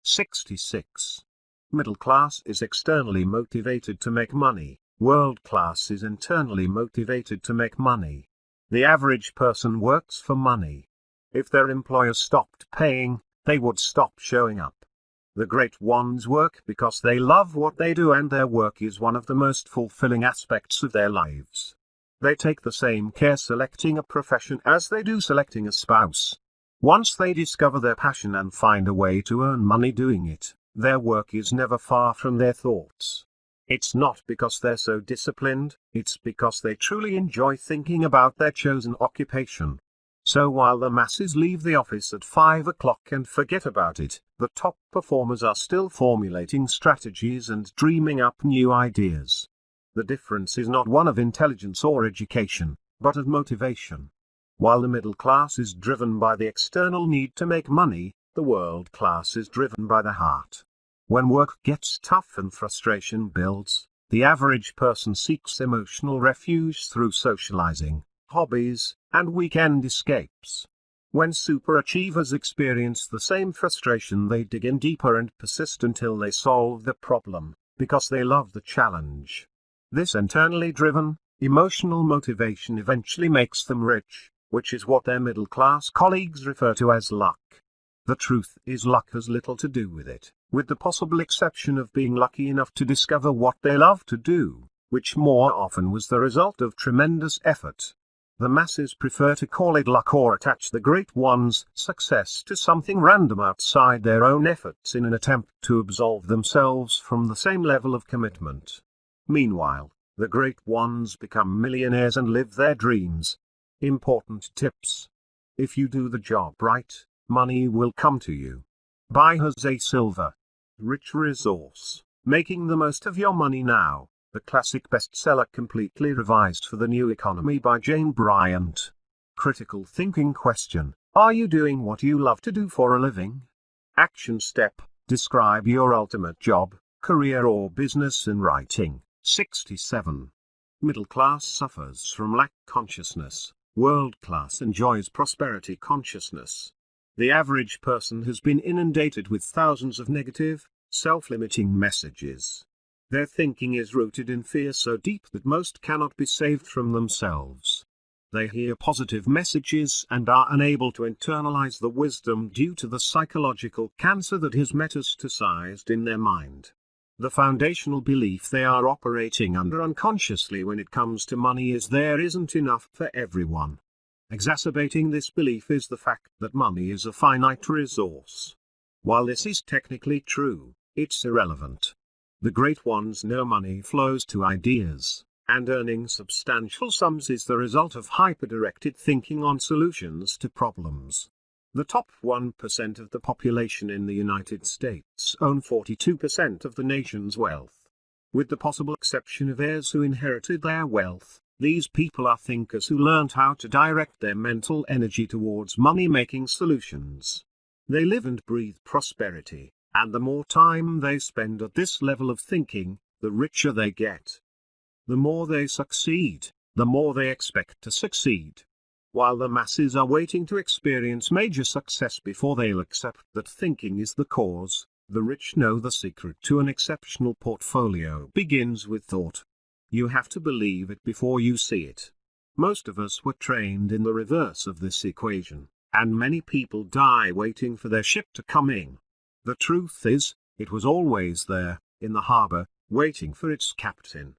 66. Middle class is externally motivated to make money, world class is internally motivated to make money. The average person works for money. If their employer stopped paying, they would stop showing up. The great ones work because they love what they do, and their work is one of the most fulfilling aspects of their lives. They take the same care selecting a profession as they do selecting a spouse. Once they discover their passion and find a way to earn money doing it, their work is never far from their thoughts. It's not because they're so disciplined, it's because they truly enjoy thinking about their chosen occupation. So while the masses leave the office at 5 o'clock and forget about it, the top performers are still formulating strategies and dreaming up new ideas. The difference is not one of intelligence or education, but of motivation. While the middle class is driven by the external need to make money, the world class is driven by the heart. When work gets tough and frustration builds, the average person seeks emotional refuge through socializing, hobbies, and weekend escapes. When superachievers experience the same frustration, they dig in deeper and persist until they solve the problem, because they love the challenge. This internally driven, emotional motivation eventually makes them rich, which is what their middle-class colleagues refer to as luck. The truth is, luck has little to do with it, with the possible exception of being lucky enough to discover what they love to do, which more often was the result of tremendous effort. The masses prefer to call it luck or attach the great ones' success to something random outside their own efforts in an attempt to absolve themselves from the same level of commitment. Meanwhile, the great ones become millionaires and live their dreams. Important tips. If you do the job right, money will come to you. By Jose Silva. Rich Resource. Making the most of your money now. The classic bestseller completely revised for the new economy by Jane Bryant. Critical thinking question. Are you doing what you love to do for a living? Action step. Describe your ultimate job, career or business in writing. 67. Middle class suffers from lack consciousness. World class enjoys prosperity consciousness. The average person has been inundated with thousands of negative, self-limiting messages. Their thinking is rooted in fear so deep that most cannot be saved from themselves. They hear positive messages and are unable to internalize the wisdom due to the psychological cancer that has metastasized in their mind. The foundational belief they are operating under unconsciously when it comes to money is there isn't enough for everyone. Exacerbating this belief is the fact that money is a finite resource. While this is technically true, it's irrelevant. The great ones know money flows to ideas, and earning substantial sums is the result of hyper-directed thinking on solutions to problems. The top 1% of the population in the United States own 42% of the nation's wealth. With the possible exception of heirs who inherited their wealth, these people are thinkers who learned how to direct their mental energy towards money-making solutions. They live and breathe prosperity, and the more time they spend at this level of thinking, the richer they get. The more they succeed, the more they expect to succeed. While the masses are waiting to experience major success before they'll accept that thinking is the cause, the rich know the secret to an exceptional portfolio begins with thought. You have to believe it before you see it. Most of us were trained in the reverse of this equation, and many people die waiting for their ship to come in. The truth is, it was always there, in the harbor, waiting for its captain.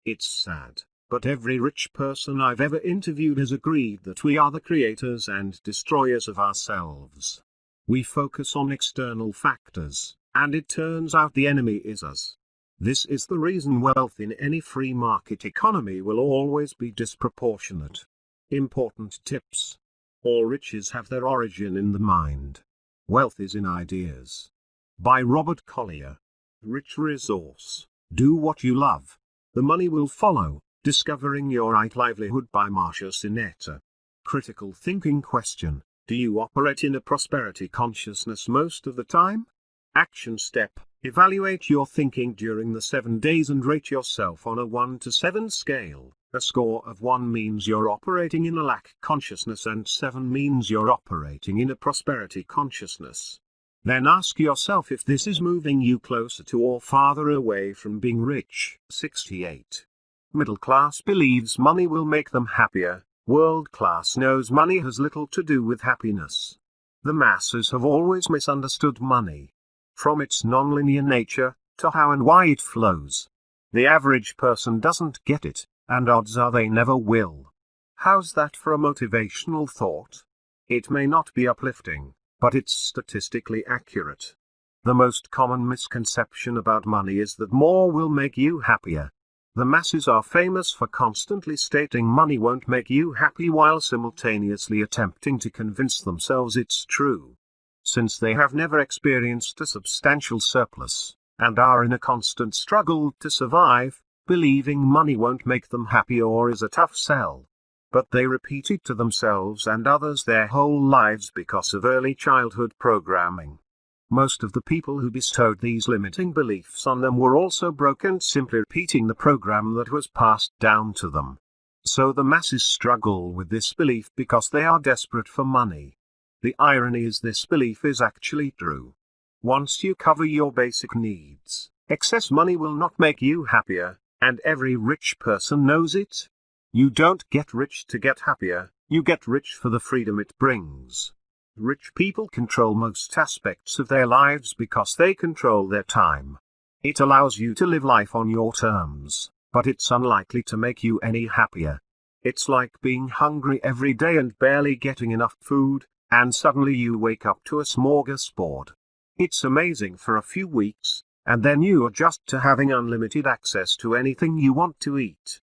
It's sad, but every rich person I've ever interviewed has agreed that we are the creators and destroyers of ourselves. We focus on external factors, and it turns out the enemy is us. This is the reason wealth in any free market economy will always be disproportionate. Important tips. All riches have their origin in the mind. Wealth is in ideas. By Robert Collier. Rich Resource. Do what you love. The money will follow. Discovering Your Right Livelihood by Marcia Sinetta. Critical thinking question. Do you operate in a prosperity consciousness most of the time? Action step. Evaluate your thinking during the 7 days and rate yourself on a 1 to 7 scale. A score of 1 means you're operating in a lack consciousness and 7 means you're operating in a prosperity consciousness. Then ask yourself if this is moving you closer to or farther away from being rich. 68. Middle class believes money will make them happier. World class knows money has little to do with happiness. The masses have always misunderstood money. From its nonlinear nature, to how and why it flows. The average person doesn't get it, and odds are they never will. How's that for a motivational thought? It may not be uplifting, but it's statistically accurate. The most common misconception about money is that more will make you happier. The masses are famous for constantly stating money won't make you happy while simultaneously attempting to convince themselves it's true. Since they have never experienced a substantial surplus, and are in a constant struggle to survive, believing money won't make them happy or is a tough sell. But they repeat it to themselves and others their whole lives because of early childhood programming. Most of the people who bestowed these limiting beliefs on them were also broke and simply repeating the program that was passed down to them. So the masses struggle with this belief because they are desperate for money. The irony is this belief is actually true. Once you cover your basic needs, excess money will not make you happier, and every rich person knows it. You don't get rich to get happier, you get rich for the freedom it brings. Rich people control most aspects of their lives because they control their time. It allows you to live life on your terms, but it's unlikely to make you any happier. It's like being hungry every day and barely getting enough food, and suddenly you wake up to a smorgasbord. It's amazing for a few weeks, and then you adjust to having unlimited access to anything you want to eat.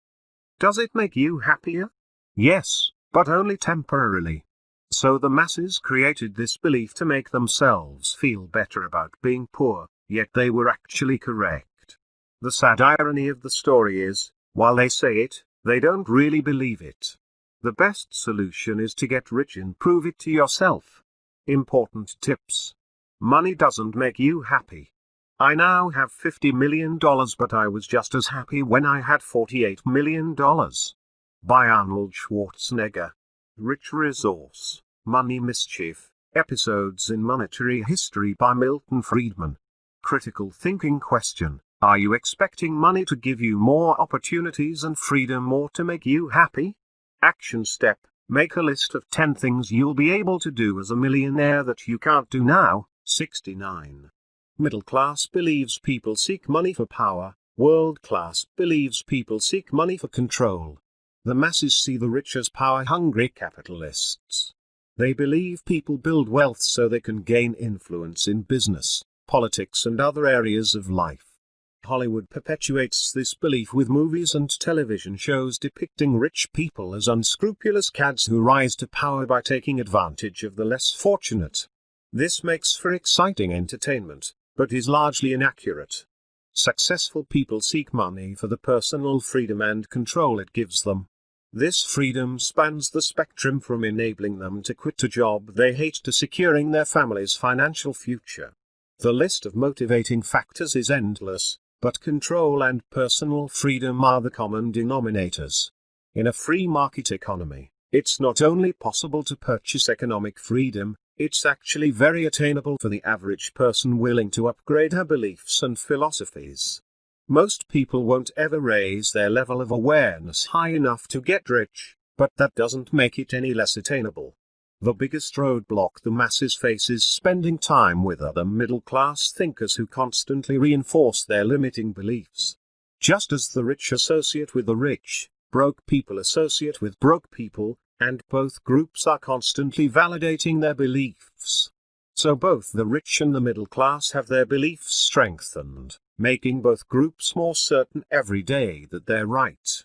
Does it make you happier? Yes, but only temporarily. So the masses created this belief to make themselves feel better about being poor, yet they were actually correct. The sad irony of the story is, while they say it, they don't really believe it. The best solution is to get rich and prove it to yourself. Important tips. Money doesn't make you happy. I now have $50 million, but I was just as happy when I had $48 million. By Arnold Schwarzenegger. Rich Resource, Money Mischief, Episodes in Monetary History by Milton Friedman. Critical thinking question: are you expecting money to give you more opportunities and freedom or to make you happy? Action step: make a list of 10 things you'll be able to do as a millionaire that you can't do now. 69. Middle class believes people seek money for power. World class believes people seek money for control. The masses see the rich as power-hungry capitalists. They believe people build wealth so they can gain influence in business, politics and other areas of life. Hollywood perpetuates this belief with movies and television shows depicting rich people as unscrupulous cads who rise to power by taking advantage of the less fortunate. This makes for exciting entertainment, but is largely inaccurate. Successful people seek money for the personal freedom and control it gives them. This freedom spans the spectrum from enabling them to quit a job they hate to securing their family's financial future. The list of motivating factors is endless, but control and personal freedom are the common denominators. In a free market economy, it's not only possible to purchase economic freedom, it's actually very attainable for the average person willing to upgrade her beliefs and philosophies. Most people won't ever raise their level of awareness high enough to get rich, but that doesn't make it any less attainable. The biggest roadblock the masses face is spending time with other middle-class thinkers who constantly reinforce their limiting beliefs. Just as the rich associate with the rich, broke people associate with broke people, and both groups are constantly validating their beliefs. So both the rich and the middle class have their beliefs strengthened, making both groups more certain every day that they're right.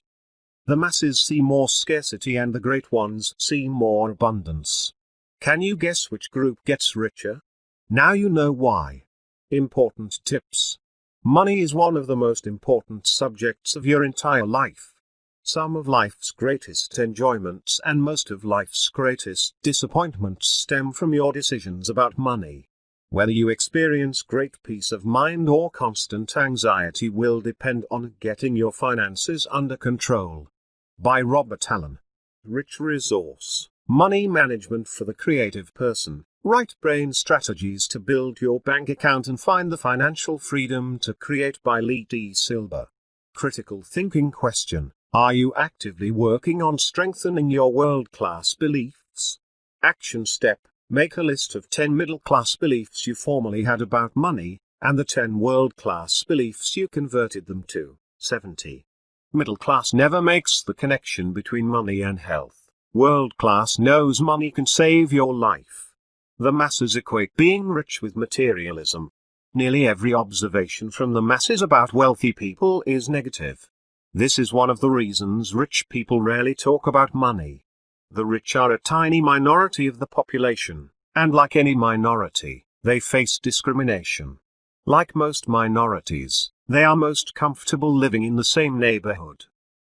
The masses see more scarcity and the great ones see more abundance. Can you guess which group gets richer? Now you know why. Important tips. Money is one of the most important subjects of your entire life. Some of life's greatest enjoyments and most of life's greatest disappointments stem from your decisions about money. Whether you experience great peace of mind or constant anxiety will depend on getting your finances under control. By Robert Allen. Rich Resource, Money Management for the Creative Person. Right brain strategies to build your bank account and find the financial freedom to create by Lee D. Silber. Critical thinking question: are you actively working on strengthening your world-class beliefs? Action step: make a list of 10 middle-class beliefs you formerly had about money, and the 10 world-class beliefs you converted them to. 70. Middle class never makes the connection between money and health. World class knows money can save your life. The masses equate being rich with materialism. Nearly every observation from the masses about wealthy people is negative. This is one of the reasons rich people rarely talk about money. The rich are a tiny minority of the population, and like any minority, they face discrimination. Like most minorities, they are most comfortable living in the same neighborhood.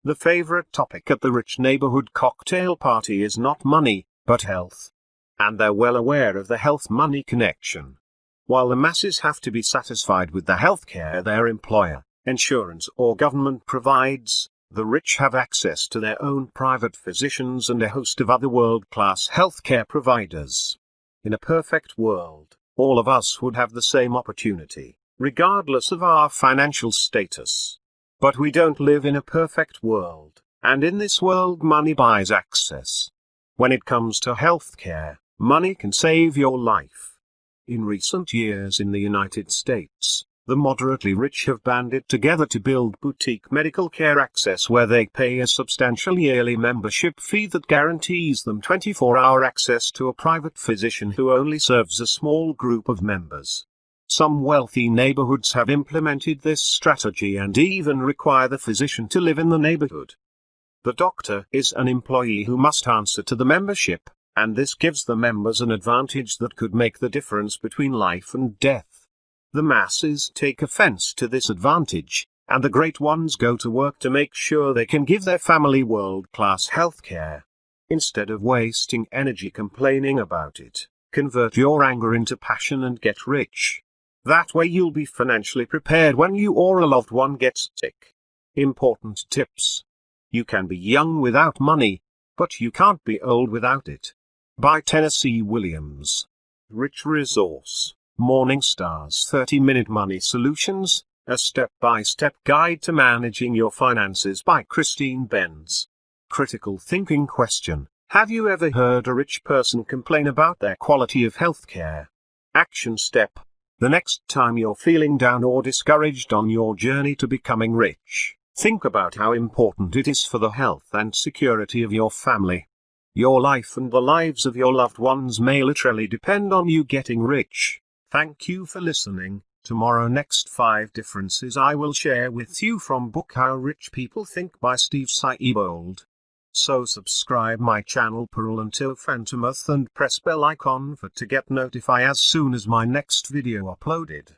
The favorite topic at the rich neighborhood cocktail party is not money, but health. And they're well aware of the health-money connection. While the masses have to be satisfied with the healthcare their employer, insurance or government provides, the rich have access to their own private physicians and a host of other world-class healthcare providers. In a perfect world, all of us would have the same opportunity, regardless of our financial status. But we don't live in a perfect world, and in this world money buys access. When it comes to healthcare, money can save your life. In recent years in the United States, the moderately rich have banded together to build boutique medical care access where they pay a substantial yearly membership fee that guarantees them 24-hour access to a private physician who only serves a small group of members. Some wealthy neighborhoods have implemented this strategy and even require the physician to live in the neighborhood. The doctor is an employee who must answer to the membership, and this gives the members an advantage that could make the difference between life and death. The masses take offense to this advantage, and the great ones go to work to make sure they can give their family world-class health care. Instead of wasting energy complaining about it, convert your anger into passion and get rich. That way you'll be financially prepared when you or a loved one gets sick. Important tips. You can be young without money, but you can't be old without it. By Tennessee Williams. Rich resource. Morningstar's 30-Minute Money Solutions, a step-by-step guide to managing your finances by Christine Benz. Critical thinking question: have you ever heard a rich person complain about their quality of healthcare? Action step: the next time you're feeling down or discouraged on your journey to becoming rich, think about how important it is for the health and security of your family. Your life and the lives of your loved ones may literally depend on you getting rich. Thank you for listening. Tomorrow next 5 differences I will share with you from book How Rich People Think by Steve Siebold. So subscribe my channel Purl Phantomuth and press bell icon to get notified as soon as my next video uploaded.